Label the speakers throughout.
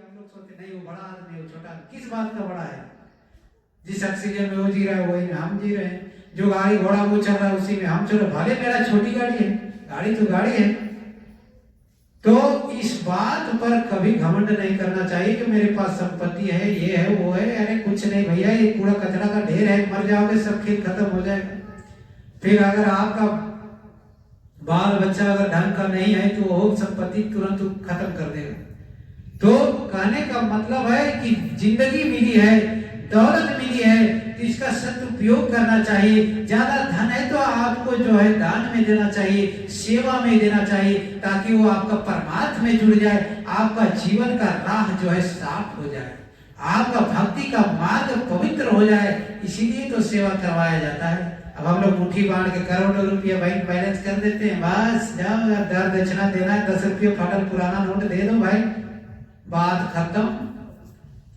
Speaker 1: हम लोग सोचते नहीं वो बड़ा आदमी है, वो छोटा, किस बात का बड़ा है? जिस ऑक्सीजन में वो जी रहा है वही में हम जी रहे हैं, जो गाड़ी घोड़ा वो चल रहा है उसी में हम चल रहे। भले मेरा छोटी गाड़ी है, गाड़ी तो गाड़ी है। तो इस बात पर कभी घमंड नहीं करना चाहिए कि मेरे पास संपत्ति है, ये है वो है। अरे कुछ नहीं भैया, ये कूड़ा कचरा का ढेर है, मर जाओगे सब खेल खत्म हो जाएगा। फिर अगर आपका बाल बच्चा अगर ढंग का नहीं है तो वो संपत्ति तुरंत खत्म कर देगा। तो कहने का मतलब है कि जिंदगी मिली है, दौलत मिली है, तो इसका सदुपयोग करना चाहिए। ज्यादा धन है तो आपको जो है दान में देना चाहिए, सेवा में देना चाहिए, ताकि वो आपका परमात्मा में जुड़ जाए, आपका जीवन का राह जो है साफ हो जाए, आपका भक्ति का मार्ग पवित्र हो जाए। इसीलिए तो सेवा करवाया जाता है। अब हम लोग मुट्ठी बांध के करोड़ों रुपया बैंक बैलेंस कर देते हैं, बस जाओ दर दक्षिणा देना है, 10 रुपये फटल पुराना नोट दे दो भाई, बात खत्म।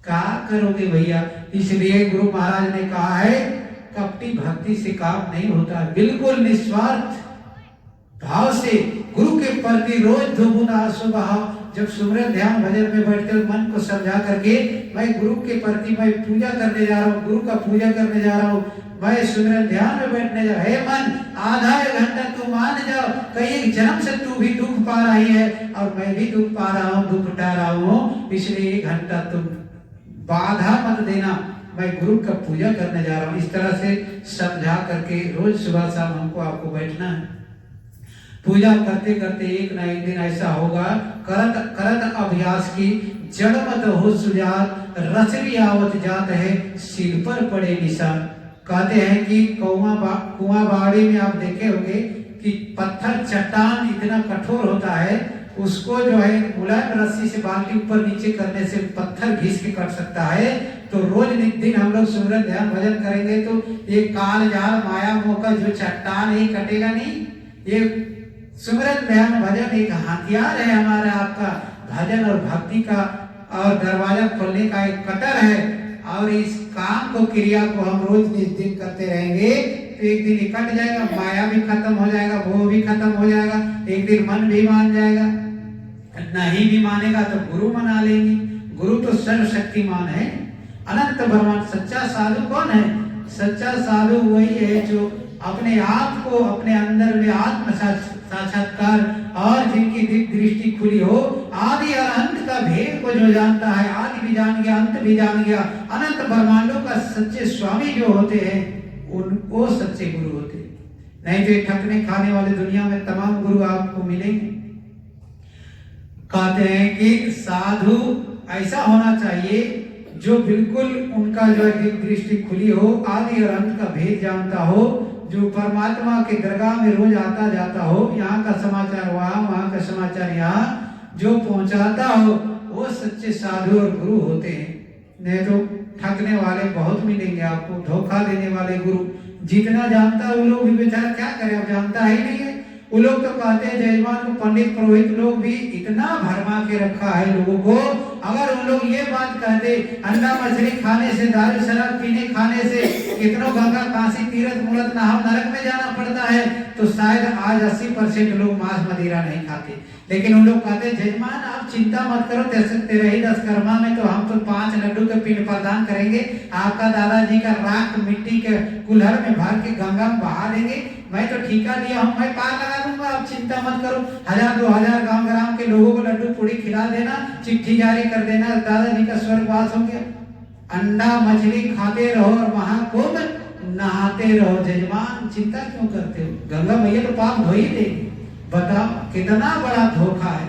Speaker 1: क्या करोगे भैया? इसलिए गुरु महाराज ने कहा है कपटी भक्ति से काम नहीं होता, बिल्कुल निस्वार्थ भाव से गुरु के प्रति रोज दोगुना सुबह जब सुमरन ध्यान भजन में बैठकर मन को समझा करके मैं गुरु के प्रति मैं पूजा करने जा रहा हूँ, गुरु का पूजा करने जा रहा हूँ, मैं सुमरन ध्यान में बैठने जा रहा हूँ। हे मन, आधा एक घंटा तू मान जाओ, कई एक जन्म से तू भी दुख पा रही है और मैं भी दुख पा रहा हूँ, दुख उठा रहा हूँ, इसलिए 1 घंटा तुम बाधा मत देना, मैं गुरु का पूजा करने जा रहा हूँ। इस तरह से समझा करके रोज सुबह शाम हमको आपको बैठना है। पूजा करते करते एक ना एक दिन ऐसा होगा, करत करत अभ्यास की जड़ मत हो सुजात, रचरी आवत जात है सिर पर पड़े निशान। कहते हैं कि कुआं बाड़ी में आप देखे होंगे कि पत्थर चट्टान इतना कठोर होता है, उसको जो है मुलायम रस्सी से बाल्टी ऊपर नीचे करने से पत्थर घिस के कट सकता है। तो रोज दिन हम लोग सुमरन ध्यान भजन करेंगे तो ये काल जाल माया मोह का जो चट्टान है कटेगा नहीं। ये सुमरन ध्यान भजन एक हथियार है हमारा, आपका भजन और भक्ति का, और दरवाजा खोलने का एक कटर है। और इस काम को, क्रिया को हम रोज दिन करते रहेंगे तो एक दिन ये कट जाएगा, माया भी खत्म हो जाएगा, वो भी खत्म हो जाएगा, एक दिन मन भी मान जाएगा। नहीं भी मानेगा तो गुरु मना लेंगे। गुरु तो सर्वशक्तिमान है, अनंत भगवान। सच्चा साधु कौन है? सच्चा साधु वही है जो अपने आप को अपने अंदर में आत्म साक्षात्कार और जिनकी दिव्य दृष्टि खुली हो, आदि और अंत का भेद को जो जानता है, आदि भी जान गया, अंत भी जान गया, अनंत ब्रह्मांडों का सच्चे स्वामी जो होते हैं उनको सच्चे गुरु होते हैं। नहीं तो ठगने खाने वाले दुनिया में तमाम गुरु आपको मिलेंगे। कहते हैं कि साधु ऐसा होना चाहिए जो बिल्कुल उनका जो दृष्टि खुली हो, आदि और अंत का भेद जानता हो, जो परमात्मा के दरगाह में रोज आता जाता हो, यहाँ का समाचार वहाँ का समाचार यहाँ जो पहुंचाता हो, वो सच्चे साधु और गुरु होते हैं। नहीं तो ठगने वाले बहुत मिलेंगे आपको, धोखा देने वाले गुरु। जितना जानता है वो लोग भी बेचारा क्या करे, अब जानता ही नहीं है। वो लोग तो कहते हैं जजमान को, पंडित पुरोहित लोग भी इतना भरमा के रखा है लोगों को। अगर उन लोग ये बात कहते अंडा मछली खाने से, दारू शराब पीने खाने से कितनों गंगा काशी तीर्थ मूर्त नहाव नरक में जाना पड़ता है, तो शायद आज 80% लोग मांस मदिरा नहीं खाते। लेकिन उन लोग कहते जजमान आप चिंता मत करो, 13 कर्मा में तो हम तो 5 लड्डू के पिंड प्रदान करेंगे, आपका दादाजी का राख मिट्टी के कुल्हड़ में भर के गंगा में बहा देंगे, मैं तो ठीका दिया हूँ, मैं पार लगा दूंगा, आप चिंता मत करो। 1000-2000 गांव ग्राम के लोगों को लड्डू पूड़ी खिला देना, चिट्ठी जारी कर देना, दादाजी का स्वर्गवास हो गया। अंडा मछली खाते रहो और महाकुंभ नहाते रहो, जजमान चिंता क्यों करते हो? गंगा मैया तो पाप धो ही देगी। बताओ कितना बड़ा धोखा है।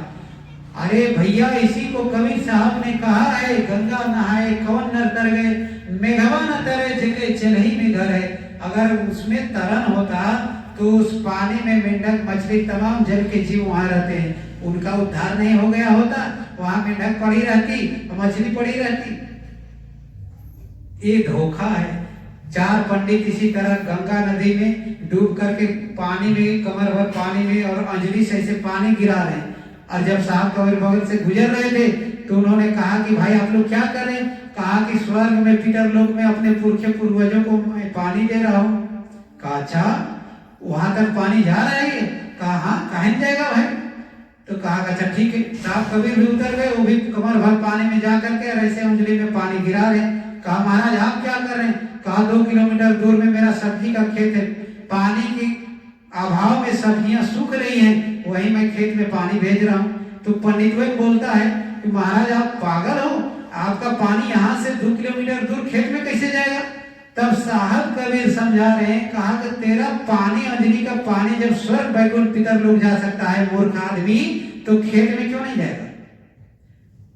Speaker 1: अरे भैया, इसी को कबीर साहब ने कहा है, गंगा नहाए कौन नर तर गए, मेघवा न तरे जगह चल ही में घर है। अगर उसमें तरन होता तो उस पानी में मेंढक मछली तमाम जल के जीव वहां रहते हैं, उनका उद्धार नहीं हो गया होता? वहां मेंढक पड़ी रहती, मछली पड़ी रहती। ये धोखा है। 4 पंडित इसी तरह गंगा नदी में डूब करके पानी में, कमर भर पानी में और अंजलि से ऐसे पानी गिरा रहे हैं। और जब साहब कबीर बगल से गुजर रहे थे तो उन्होंने कहा कि भाई आप लोग क्या कर रहे हैं? कहा कि स्वर्ग में पितर लोक में अपने पुरखे पूर्वजों को मैं पानी दे रहा हूँ। कहा अच्छा, वहां तक पानी जा रहा है? कहा हाँ, कहीं जाएगा भाई। तो कहा अच्छा ठीक है। साहब कबीर भी उतर गए, वो भी कमर भर पानी में जा करके और ऐसे अंजलि में पानी गिरा रहे। कहा महाराज आप क्या कर रहे हैं? कहा 2 किलोमीटर दूर में मेरा सब्जी का खेत है, पानी के अभाव में सब्जियां सूख रही हैं, वही मैं खेत में पानी भेज रहा हूँ। तो पंडित वही बोलता है कि महाराज आप पागल हो, आपका पानी यहाँ से 2 किलोमीटर दूर खेत में कैसे जाएगा? तब साहब कबीर समझा रहे हैं, कहा कि तेरा पानी अंजलि का पानी जब स्वर्ग वैकुंठ पितर लोग जा सकता है मूर्ख आदमी, तो खेत में क्यों नहीं जाएगा?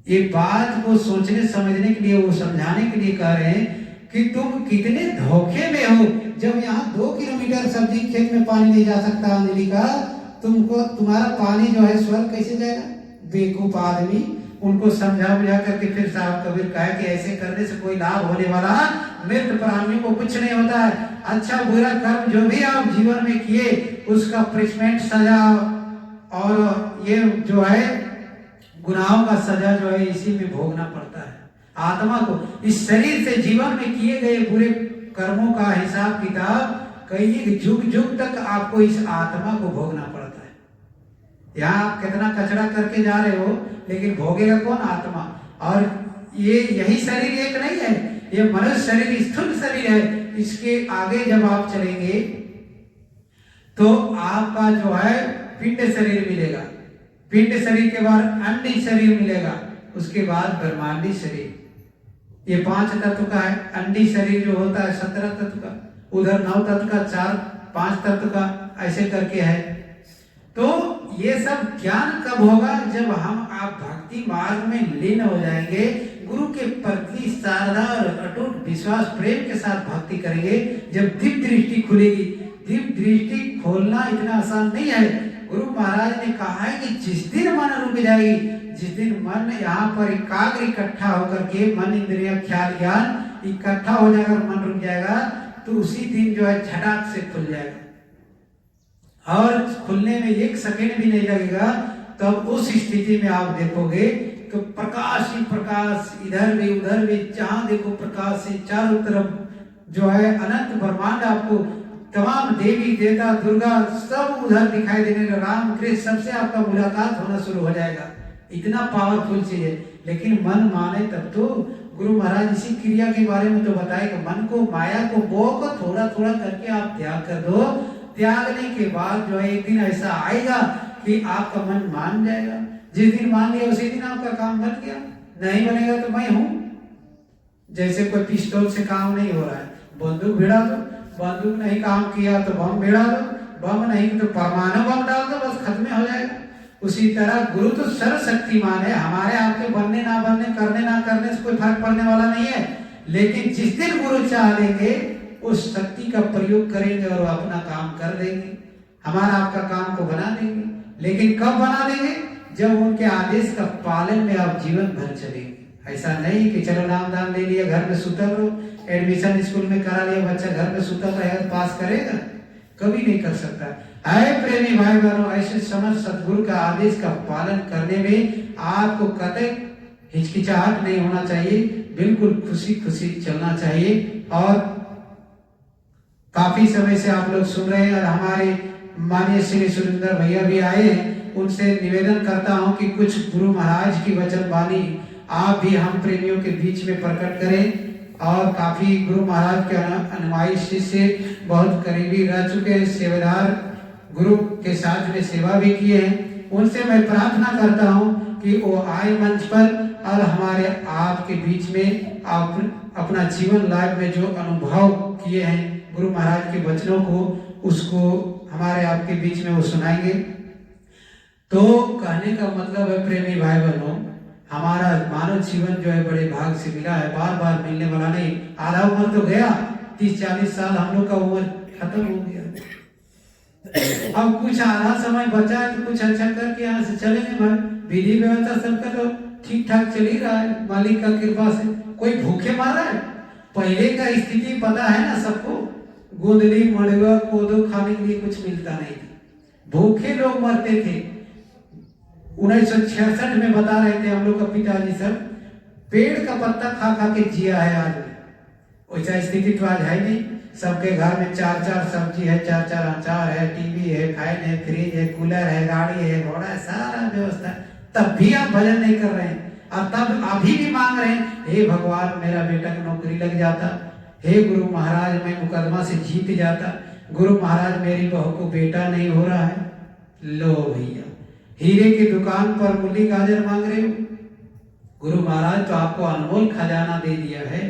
Speaker 1: ये बात को सोचने समझने के लिए, वो समझाने के लिए कह रहे हैं कि तुम कितने धोखे में हो। जब यहाँ 2 किलोमीटर सब्जी खेत में पानी नहीं जा सकता अंजलि का, तुमको तुम्हारा पानी जो है स्वर्ग कैसे जाएगा? बेवकूफ आदमी। उनको समझा बुझा करके फिर साहब कबीर कहा कि ऐसे करने से कोई लाभ होने वाला मृत प्राणियों को कुछ नहीं होता है। अच्छा बुरा कर्म जो भी आप जीवन में किए उसका पनिशमेंट, सजा, और ये जो है गुनाहों का सजा जो है इसी में भोगना पड़ता है। आत्मा को इस शरीर से जीवन में किए गए बुरे कर्मों का हिसाब किताब कई जुग जुग तक आपको इस आत्मा को भोगना पड़ता है। यहाँ आप कितना कचरा करके जा रहे हो, लेकिन भोगेगा कौन? आत्मा। और ये यही शरीर एक नहीं है, ये मनुष्य शरीर स्थूल शरीर है। इसके आगे जब आप चलेंगे तो आपका जो है पिंड शरीर मिलेगा, पिंड शरीर के बाद अंडी शरीर मिलेगा, उसके बाद ब्रह्मांडी शरीर। ये 5 तत्व का है। अंडी शरीर जो होता है 17 तत्व का, उधर 9 तत्व का, 4-5 तत्व का, ऐसे करके है। तो ये सब ज्ञान कब होगा? जब हम आप भक्ति मार्ग में लीन हो जाएंगे, गुरु के प्रति श्रद्धा और अटूट विश्वास प्रेम के साथ भक्ति करेंगे। जब दिव्य दृष्टि खुलेगी, दिव्य दृष्टि खोलना इतना आसान नहीं है। गुरु महाराज ने कहा है कि जिस दिन मन रुक जाएगी, जिस दिन मन यहाँ पर एकाग्र इकट्ठा होकर के मन इंद्रिया ख्याल ज्ञान इकट्ठा हो जाएगा, मन रुक जाएगा, तो उसी दिन जो है झटाक से खुल जाएगा। और खुलने में 1 सेकेंड भी नहीं लगेगा। तब उस स्थिति में आप देखोगे तो प्रकाश ही प्रकाश, इधर भी उधर भी, जहां देखो प्रकाश से चारों तरफ जो है अनंत ब्रह्मांड, आपको तमाम देवी देवता दुर्गा सब उधर दिखाई देने लगे, राम कृष्ण सबसे आपका मुलाकात होना शुरू हो जाएगा। इतना पावरफुल चीज है। लेकिन मन माने तब तो। गुरु महाराज इसी क्रिया के बारे में तो बताए कि मन को, माया को, मोह को थोड़ा थोड़ा करके आप त्याग कर दो। त्यागने के बाद जो है एक दिन ऐसा आएगा कि आपका मन मान जाएगा। जिस दिन मान लिया उसी दिन आपका काम बन गया। नहीं बनेगा तो मैं हूं। जैसे कोई पिस्तौल से काम नहीं हो रहा है, बंदूक भिड़ा दो, बंदूक नहीं काम किया तो बम भिड़ा दो, बम नहीं तो परमाणु बम डाल दो, बस खत्म हो जाएगा। उसी तरह गुरु तो सर्वशक्तिमान है। हमारे आपके बनने ना बनने, करने ना करने से कोई फर्क पड़ने वाला नहीं है। लेकिन जिस दिन गुरु चाह लेंगे उस शक्ति का प्रयोग करेंगे और अपना काम कर देंगे, हमारा आपका काम को बना देंगे। लेकिन कब बना देंगे? जब उनके आदेश का पालन में आप जीवन भर चलेंगे। ऐसा नहीं कि चलो नाम दान ले लिया, घर में सुतल रहो, एडमिशन स्कूल में करा लिया, बच्चा घर में सुतल रहेगा तो पास करेगा? कभी नहीं कर सकता है। प्रेमी भाई बहनों, ऐसे समझ सतगुरु का आदेश का पालन करने में आपको कतई हिचकिचाहट नहीं होना चाहिए, बिल्कुल खुशी खुशी चलना चाहिए। और काफी समय से आप लोग सुन रहे हैं और हमारे माननीय श्री सुरेंद्र भैया भी आए हैं। उनसे निवेदन करता हूं कि कुछ गुरु महाराज की वचन वाणी आप भी हम प्रेमियों के बीच में प्रकट करें। और काफी गुरु महाराज के अनुयायी शिष्य बहुत करीबी रह चुके हैं, सेवादार गुरु के साथ में सेवा भी किए हैं। उनसे मैं प्रार्थना करता हूं कि वो आए मंच पर और हमारे आपके बीच में आप अपना जीवन लाइफ में जो अनुभव किए हैं गुरु महाराज के वचनों को, उसको हमारे आपके बीच में वो सुनाएंगे। तो कहने का मतलब है प्रेमी भाई बहनों, हमारा मानव जीवन जो है बड़े भाग से मिला है, बार बार मिलने वाला नहीं। आधा उम्र तो गया, 30-40 साल हम लोग का उम्र खत्म हो गया। अब कुछ आधा समय बचा है तो कुछ अच्छा करके यहाँ से चलेंगे भाई। विधि व्यवस्था सबका तो ठीक ठाक चल ही रहा है मालिक का कृपा से। कोई भूखे मर रहा है? पहले का स्थिति पता है ना सबको, गोदली मड़ुआ कोदो खाने के लिए कुछ मिलता नहीं था, भूखे लोग मरते थे। 1966 में बता रहे थे हम लोग का पिताजी सब, पेड़ का पत्ता खा खा के जिया है आज। वैसा स्थिति तो आज है नहीं। सबके घर में 4-4 सब्जी है, 4-4 अचार है, टीवी है, फैन है, फ्रिज है, कूलर है, गाड़ी है, घोड़ा है, सारा व्यवस्था, तब भी आप भजन नहीं कर रहे हैं। और तब अभी भी मांग रहे हैं, हे भगवान मेरा बेटा की नौकरी लग जाता, हे गुरु महाराज मैं मुकदमा से जीत जाता, गुरु महाराज मेरी बहू को बेटा नहीं हो रहा है। लो भैया, हीरे की दुकान पर मूली गाजर मांग रहे हो। गुरु महाराज तो आपको अनमोल खजाना दे दिया है।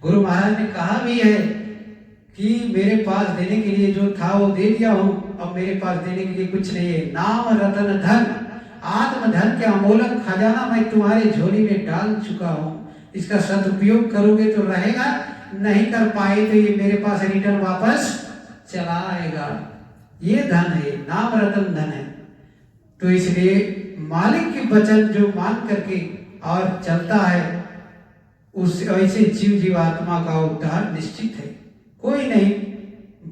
Speaker 1: गुरु महाराज ने कहा भी है कि मेरे पास देने के लिए जो था वो दे दिया हूँ, अब मेरे पास देने के लिए कुछ नहीं है। नाम रतन धन, आत्मधन के अमोलक खजाना मैं तुम्हारे झोली में डाल चुका हूँ। इसका सदुपयोग करोगे तो रहेगा, नहीं कर पाए तो ये मेरे पास रिटर्न वापस चला आएगा। ये धन है, नाम रतन धन है। तो इसलिए मालिक की वचन जो मान करके और चलता है, उस ऐसे जीव जीवात्मा का उद्धार निश्चित है। कोई नहीं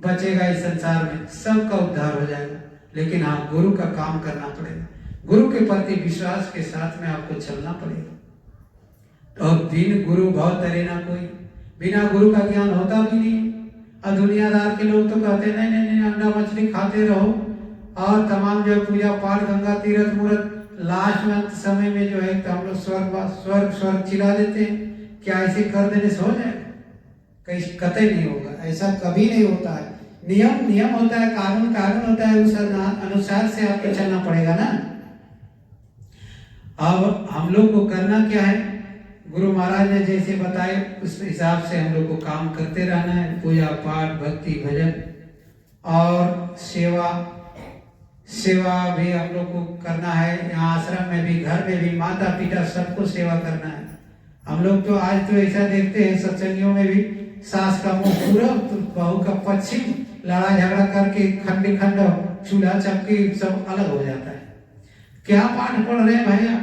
Speaker 1: बचेगा इस संसार में, सबका उद्धार हो जाएगा। लेकिन हाँ, गुरु का काम करना पड़ेगा, गुरु के प्रति विश्वास के साथ में आपको चलना पड़ेगा। और बिन गुरु भव तरे ना कोई, बिना गुरु का ज्ञान होता भी नहीं। और दुनियादार के लोग तो कहते नहीं नहीं नहीं, अंडा मछली खाते रहो और तमाम जो पूजा पाठ गंगा तीरथ मूर्त, लास्ट में अंत समय में जो है तो हम लोग स्वर्ग चिरा देते हैं। क्या ऐसे कर देने से हो जाए? कहीं कतई नहीं होगा, ऐसा कभी नहीं होता है। नियम होता है, कानून होता है, उस अनुसार से आपको चलना पड़ेगा ना। अब हम लोग को करना क्या है, गुरु महाराज ने जैसे बताए उस हिसाब से हम लोग को काम करते रहना है। पूजा पाठ, भक्ति, भजन और सेवा भी हम लोग को करना है। यहाँ आश्रम में भी, घर में भी, माता पिता सबको सेवा करना है। हम लोग तो आज तो ऐसा देखते हैं सत्संगियों में भी, सास का मुंह पूरब तो बहू का पश्चिम, लड़ाई झगड़ा करके खंड खंड चूल्हा चक्की सब अलग हो जाता है। क्या पाठ पढ़ रहे हैं भैया?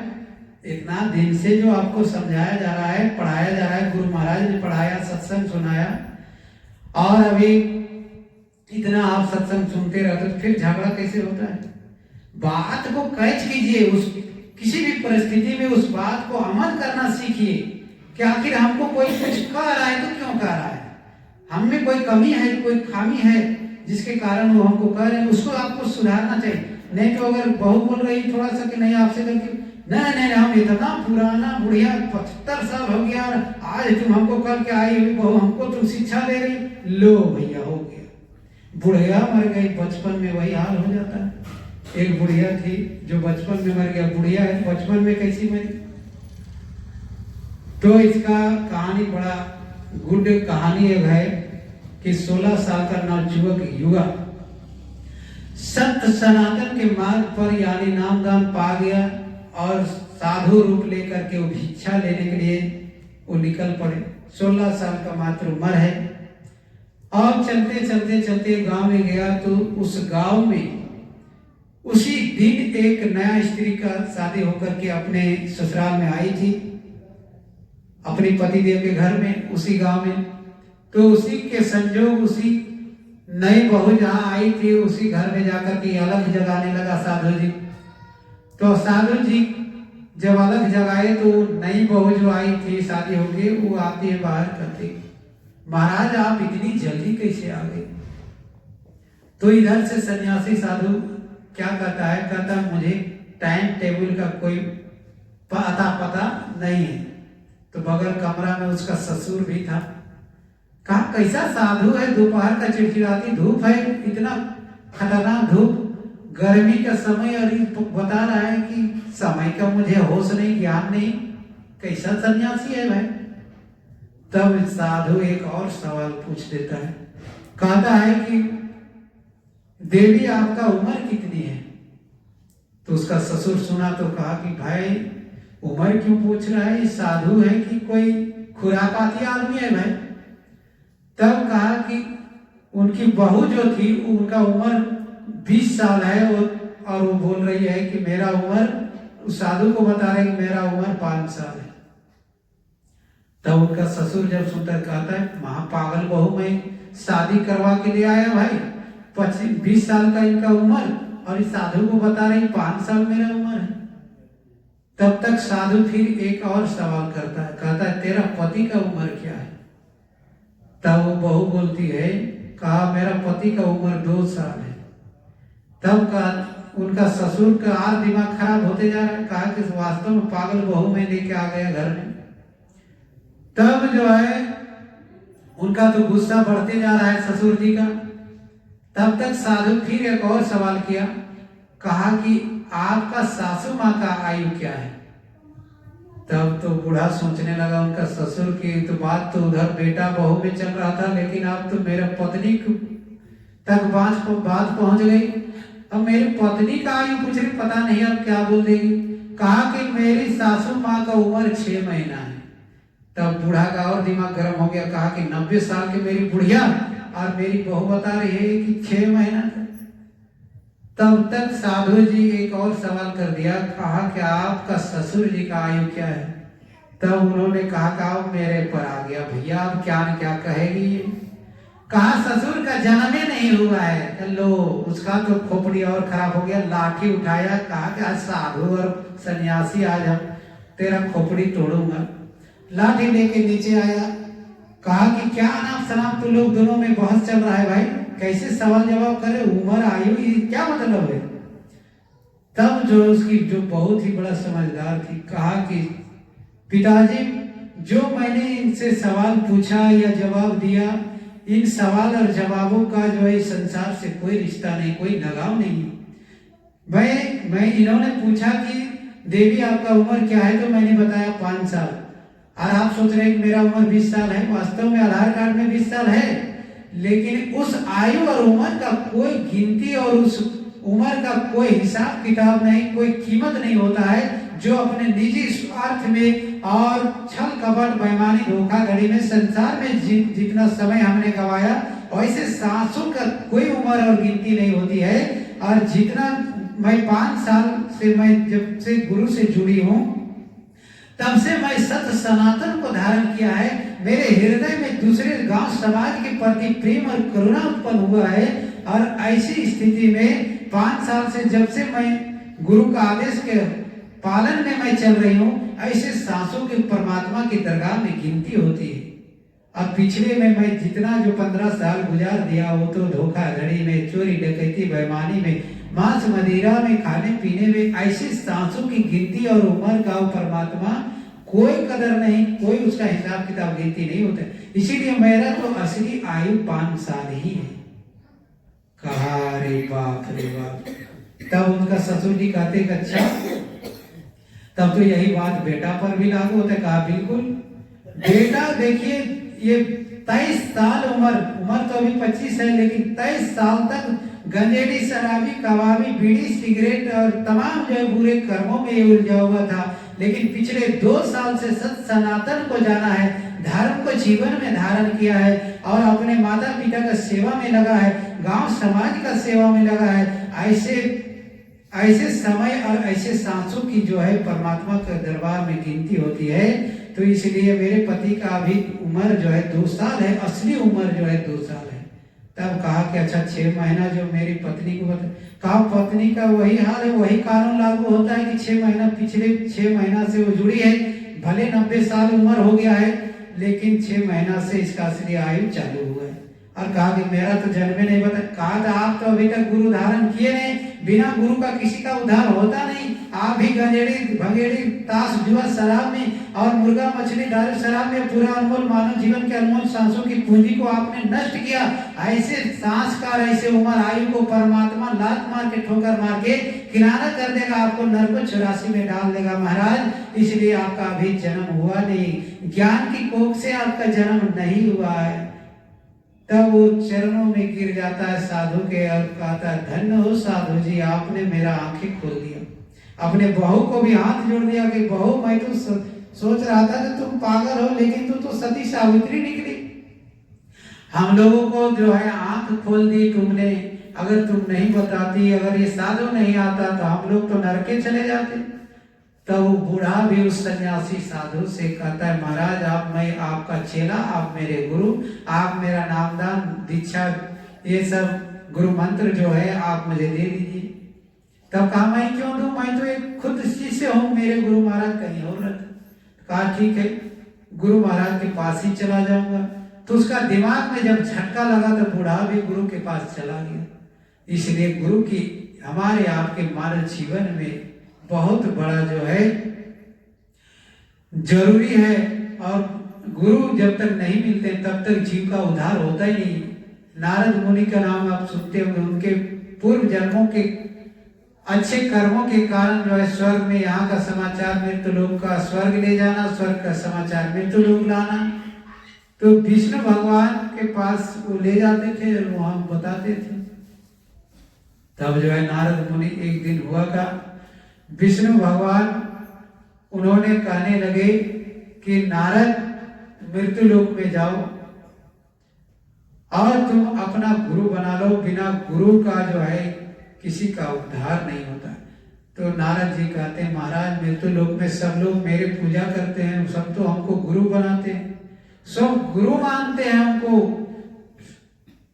Speaker 1: इतना दिन से जो आपको समझाया जा रहा है, पढ़ाया जा रहा है, गुरु महाराज ने पढ़ाया, सत्संग सुनाया, और अभी इतना आप सत्संग सुनते रहते तो फिर झगड़ा कैसे होता है? बात को कैच कीजिए, उस किसी भी परिस्थिति में उस बात को अमल करना सीखिए कि आखिर हमको कोई कुछ कह रहा है तो क्यों कह रहा है, हम में कोई कमी है, कोई खामी है जिसके कारण वो हमको कह रहे हैं, उसको आपको सुधारना चाहिए। नहीं तो अगर बहू बोल रही थोड़ा सा कि नहीं आपसे गलती, नहीं हम इतना पुराना बुढ़िया 75 साल हो गया और आज तुम हमको कल के आई हुई बहू हमको तुम शिक्षा दे रही, लो भैया हो गया, बुढ़िया मर गई, बचपन में वही हाल हो जाता है। एक बुढ़िया थी जो बचपन में मर गया, बुढ़िया है बचपन में कैसी मरी? तो इसका कहानी बड़ा गुड कहानी है कि 16 साल का नवजुवक युवा सत्य सनातन के मार्ग पर यानी नामदान पा गया और साधु रूप लेकर के वो भिक्षा लेने के लिए वो निकल पड़े। 16 साल का मात्र उम्र है। और चलते गांव में गया तो उस गांव में उसी दिन एक नया स्त्री का शादी होकर के अपने ससुराल में आई थी, अपने पतिदेव के घर में, उसी गांव में। तो उसी के संजोग उसी नई बहू जहाँ आई थी उसी घर में जाकर के अलग जगाने लगा साधु जी। तो साधु जी जब अलग जगाए तो नई बहू जो आई थी शादी हो गई, वो आती है बाहर करती, महाराज आप इतनी जल्दी कैसे आ गए? तो इधर से सन्यासी साधु क्या कहता है, कहता मुझे टाइम टेबल का कोई पता नहीं है। तो बगल कमरा में उसका ससुर भी था। कहा कैसा साधु है, दोपहर का चिड़चिड़ाती धूप है, इतना खतरनाक धूप, गर्मी का समय, और बता रहा है कि समय का मुझे होश नहीं, ज्ञान नहीं, कैसा सन्यासी है भाई? तब साधु एक और सवाल पूछ देता है, कहता है कि देवी आपका उम्र कितनी है? तो उसका ससुर सुना तो कहा कि भाई उम्र क्यों पूछ रहा है, ये साधु है कि कोई खुरापाती आदमी है भाई? तब कहा कि उनकी बहू जो थी उनका उम्र 20 साल है, और वो बोल रही है कि मेरा उम्र, उस साधु को बता रहे कि मेरा उम्र 5 साल है। तब उनका ससुर जब सुनकर कहता है महापागल बहू मैं शादी करवा के ले आया भाई, 20 साल का इनका उम्र और इस साधु को बता रही 5 साल मेरा उम्र है। तब तक साधु फिर एक और सवाल करता है, कहता है तेरा पति का उम्र क्या है? तब वो बहू बोलती है, कहा मेरा पति का उम्र 2 साल है। तब का उनका ससुर का और दिमाग खराब होते जा रहा है। कहा कि वास्तव में पागल बहू में लेके आ गया घर में। तब जो है उनका तो गुस्सा बढ़ते जा रहा है ससुर जी का। तब तक साधु फिर एक और सवाल किया, कहा कि आपका सासू माँ का आयु क्या है? तब तो बूढ़ा सोचने लगा उनका ससुर की तो बात तो उधर बेटा बहू में चल रहा था, लेकिन अब तो मेरे पत्नी तक बात पहुंच गई। अब मेरी पत्नी का आयु पूछ रही, पता नहीं अब क्या बोल देगी। कहा कि मेरी सासू माँ का उम्र 6 महीना है। तब बूढ़ा का और दिमाग गर्म हो गया। कहा कि 90 साल की मेरी बुढ़िया और मेरी बहू बता रही है कि 6 महीना। तब तक साधु जी एक और सवाल कर दिया, कहा कि आपका ससुर जी का आयु क्या है? तब उन्होंने कहा कि अब मेरे पर आ गया, भैया अब क्या न क्या कहेगी ये। कहा ससुर का जन्म ही नहीं हुआ है। लो, उसका तो खोपड़ी और खराब हो गया। लाठी उठाया, कहा कि आज साधु और सन्यासी आज हम तेरा खोपड़ी तोड़ूंगा। लाठी लेके नीचे आया। कहा कि क्या नाम सनाम तू लोग दोनों में बहस चल रहा है भाई, कैसे सवाल जवाब करे, उम्र आयु ये क्या मतलब है? तब जो उसकी जो बहुत ही बड़ा समझदार थी, कहा कि पिताजी जो मैंने इनसे सवाल पूछा या जवाब दिया, इन सवाल और जवाबों का जो है संसार से कोई रिश्ता नहीं, कोई लगाव नहीं। मैं इन्होंने पूछा कि देवी आपका उम्र क्या है, तो मैंने बताया 5 साल। और आप सोच रहे हैं कि मेरा उम्र 20 साल है। वास्तव में आधार कार्ड में 20 साल है, लेकिन उस आयु और उम्र का कोई गिनती और उस उम्र का कोई हिसाब किताब नहीं, कोई कीमत नहीं होता है। जो अपने निजी स्वार्थ में और छल कपट बेईमानी धोखाधड़ी में संसार में जितना समय हमने गवाया, वैसे सांसों का कोई उम्र और गिनती नहीं होती है। और जितना मैं 5 साल से, मैं जब से गुरु से जुड़ी हूँ तब से मैं सत्य सनातन को धारण किया है। मेरे हृदय में दूसरे गांव समाज के प्रति प्रेम और करुणा उत्पन्न हुआ है। और ऐसी स्थिति में 5 साल से जब से मैं गुरु का आदेश के पालन में मैं चल रही हूँ, ऐसे सांसों के परमात्मा की दरगाह में गिनती होती है। अब पिछले में मैं जितना जो 15 साल गुजार दिया, वो तो धोखाधड़ी में, चोरी डकैती बेईमानी में, मांस मदिरा में, खाने पीने में, ऐसे सांसों की गिनती और उम्र का परमात्मा कोई कदर नहीं, कोई उसका हिसाब किताब गिनती नहीं होता। इसीलिए मेरा तो असली आयु 5 साल ही है। कहा रे बाप रे बाप। तब उनका ससुर जी कहते अच्छा, तब तो यही बात बेटा पर भी लागू होता है। कहा बिल्कुल बेटा, देखिए ये 23 साल उम्र तो अभी 25 है, लेकिन 23 साल तक गंजेड़ी, शराबी, कबाबी, बीड़ी, सिगरेट और तमाम जो है बुरे कर्मों में ये उलझा हुआ था। लेकिन पिछले 2 साल से सत सनातन को जाना है, धर्म को जीवन में धारण किया है और अपने माता पिता का सेवा में लगा है, गांव समाज का सेवा में लगा है। ऐसे समय और ऐसे सांसों की जो है परमात्मा के दरबार में गिनती होती है। तो इसलिए मेरे पति का अभी उम्र जो है 2 साल है, असली उम्र जो है 2 साल है। तब कहा कि अच्छा 6 महीना जो मेरी पत्नी को बता। कहा पत्नी का वही हाल है, वही कानून लागू होता है कि 6 महीना, पिछले 6 महीना से वो जुड़ी है। भले 90 साल उम्र हो गया है, लेकिन 6 महीना से इसका असली आयु चालू हुआ है। और कहा कि मेरा तो जन्म नहीं बता। कहा था आप तो अभी तक गुरु धारण किए नहीं, बिना गुरु का किसी का उद्धार होता नहीं। आप भी गंजेड़ी, भंगेड़ी, ताश, जुआ, शराब में और मुर्गा, मछली, दारू, शराब में पूरा अनमोल मानव जीवन के अनमोल सांसों की पूंजी को आपने नष्ट किया। ऐसे सांस का, ऐसे उम्र आयु को परमात्मा लात मार के, ठोकर मार के किनारा कर देगा, आपको नरक 84 में डाल देगा महाराज। इसलिए आपका अभी जन्म हुआ नहीं, ज्ञान की कोख से आपका जन्म नहीं हुआ है। तब वो चरणों में गिर जाता है साधु के और कहता है धन्य हो साधु जी, आपने मेरा आंखें खोल दिया। अपने बहू को भी हाथ जोड़ दिया कि बहू मैं तो सोच रहा था कि तुम पागल हो, लेकिन तू तो सती सावित्री निकली। हम लोगों को जो है आंख खोल दी तुमने। अगर तुम नहीं बताती, अगर ये साधु नहीं आता तो हम लोग तो नरके चले जाते। तब वो बूढ़ा भी उस सन्यासी साधु से कहता है महाराज मैं आपका चेला, आप मेरे गुरु, आप मेरा नामदान, दीक्षा, ये सब गुरु मंत्र जो है आप मुझे दे दीजिए। तब कहा मैं क्यों दूं, मैं तो एक खुद शिष्य हूँ, मेरे गुरु महाराज कहीं और रहते। कहा ठीक है, गुरु महाराज के पास ही चला जाऊंगा। तो उसका दिमाग में जब झटका लगा तो बूढ़ा भी गुरु के पास चला गया। इसलिए गुरु की हमारे आपके मानव जीवन में बहुत बड़ा जो है जरूरी है। और गुरु जब तक नहीं मिलते तब तक जीव का उद्धार होता ही नहीं। नारद मुनि का नाम आप सुनते होंगे, उनके पूर्व जन्मों के अच्छे कर्मों के कारण जो है स्वर्ग में यहाँ का समाचार मृत्यु लोक का स्वर्ग ले जाना, स्वर्ग का समाचार मृत्यु लोक लाना। तो विष्णु भगवान के पास वो ले जाते थे और वहां बताते थे। तब जो है नारद मुनि एक दिन हुआ का विष्णु भगवान उन्होंने कहने लगे कि नारद मृत्यु लोक में जाओ और तुम अपना गुरु बना लो, बिना गुरु का जो है किसी का उद्धार नहीं होता। तो नारद जी कहते हैं महाराज मृत्यु लोक में सब लोग मेरे पूजा करते हैं, सब तो हमको गुरु बनाते हैं, सब गुरु मानते हैं हमको।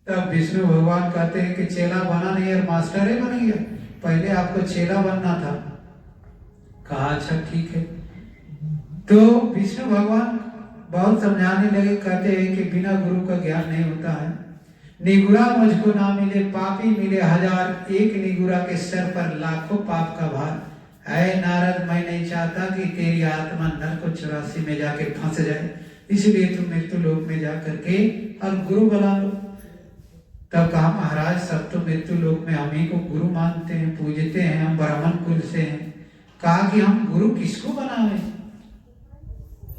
Speaker 1: तब विष्णु भगवान कहते हैं कि चेला बना नहीं और मास्टर ही बन गया, पहले आपको चेला बनना था। कहा अच्छा ठीक है। तो विष्णु भगवान बहुत समझाने लगे, कहते हैं कि बिना गुरु का ज्ञान नहीं होता है। निगुरा मुझको ना मिले पापी मिले हजार, एक निगुरा के सर पर लाखों पाप का भार। ऐ नारद मैं नहीं चाहता कि तेरी आत्मा नरक 84 में जाके फंस जाए, इसलिए तुम मृत्यु लोक में जा करके और गुरु बना लो। तब कहा महाराज सब तो मृत्यु लोक में हम ही को गुरु मानते हैं, पूजते हैं, हम ब्राह्मण कुल से हैं। कहा कि हम गुरु किसको बनावे?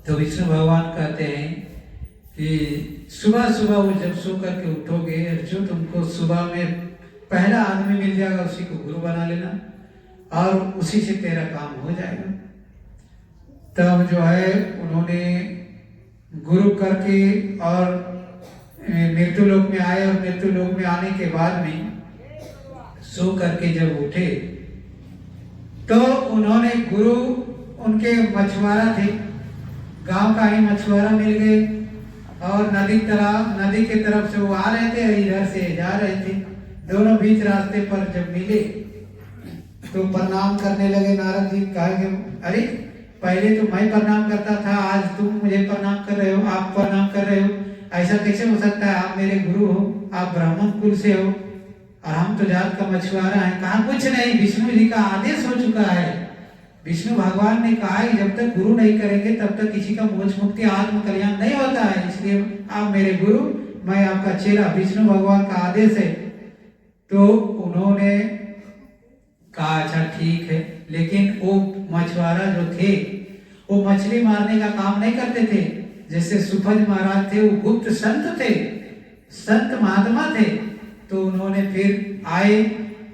Speaker 1: तो विष्णु भगवान कहते हैं कि सुबह सुबह वो जब सो करके उठोगे, जो तुमको सुबह में पहला आदमी मिल जाएगा उसी को गुरु बना लेना और उसी से तेरा काम हो जाएगा। तब जो है उन्होंने गुरु करके और मृत्यु लोक में आए और मृत्यु लोक में आने के बाद में सो करके जब उठे तो उन्होंने गुरु उनके मछुआरा थे, गांव का ही मछुआरा मिल गए और नदी के तरफ से वो आ रहे थे, इधर से जा रहे थे। दोनों बीच रास्ते पर जब मिले तो प्रणाम करने लगे। नारद जी कहा कि अरे पहले तो मैं प्रणाम करता था, आज तुम मुझे प्रणाम कर रहे हो, आप प्रणाम कर रहे हो, ऐसा कैसे हो सकता है? आप मेरे गुरु हो, आप ब्राह्मण कुल से हो और हम तो जात का मछुआरा है। कहा कुछ नहीं, विष्णु जी का आदेश हो चुका है। विष्णु भगवान ने कहा कि जब तक गुरु नहीं करेंगे तब तक किसी का मोक्ष मुक्ति आत्म कल्याण नहीं होता है, इसलिए आप मेरे गुरु, मैं आपका चेला, विष्णु भगवान का आदेश है। तो उन्होंने कहा अच्छा ठीक है। लेकिन वो मछुआरा जो थे वो मछली मारने का काम नहीं करते थे। जैसे सुफज महाराज थे वो गुप्त संत थे, संत महात्मा थे। तो उन्होंने फिर आए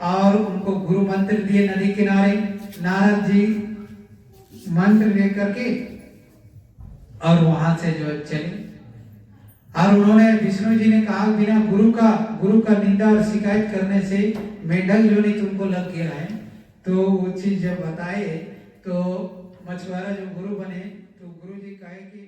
Speaker 1: और उनको गुरु मंत्र दिए नदी किनारे। नारद जी मंत्र लेकर के और वहां से जो चले और उन्होंने विष्णु जी ने कहा बिना गुरु का निंदा और शिकायत करने से मेंढक जो नहीं तुमको लग गया है। तो वो चीज जब बताए तो मछुआरा जो गुरु बने तो गुरु जी कहे कि